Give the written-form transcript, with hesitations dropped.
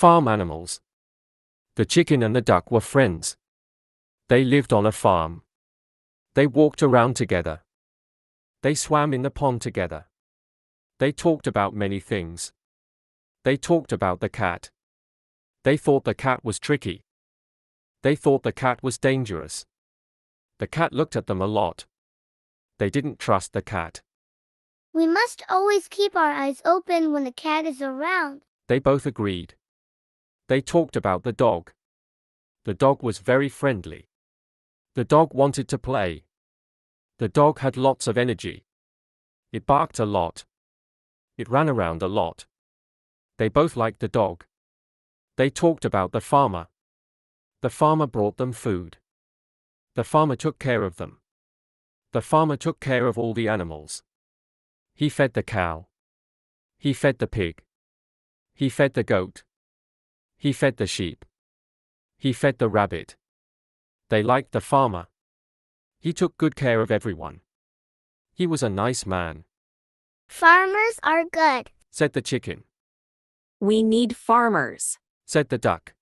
Farm animals. The chicken and the duck were friends. They lived on a farm. They walked around together. They swam in the pond together. They talked about many things. They talked about the cat. They thought the cat was tricky. They thought the cat was dangerous. The cat looked at them a lot. They didn't trust the cat. We must always keep our eyes open when the cat is around. They both agreed. They talked about the dog. The dog was very friendly. The dog wanted to play. The dog had lots of energy. It barked a lot. It ran around a lot. They both liked the dog. They talked about the farmer. The farmer brought them food. The farmer took care of them. The farmer took care of all the animals. He fed the cow. He fed the pig. He fed the goat. He fed the sheep. He fed the rabbit. They liked the farmer. He took good care of everyone. He was a nice man. Farmers are good, Said the chicken. We need farmers, Said the duck.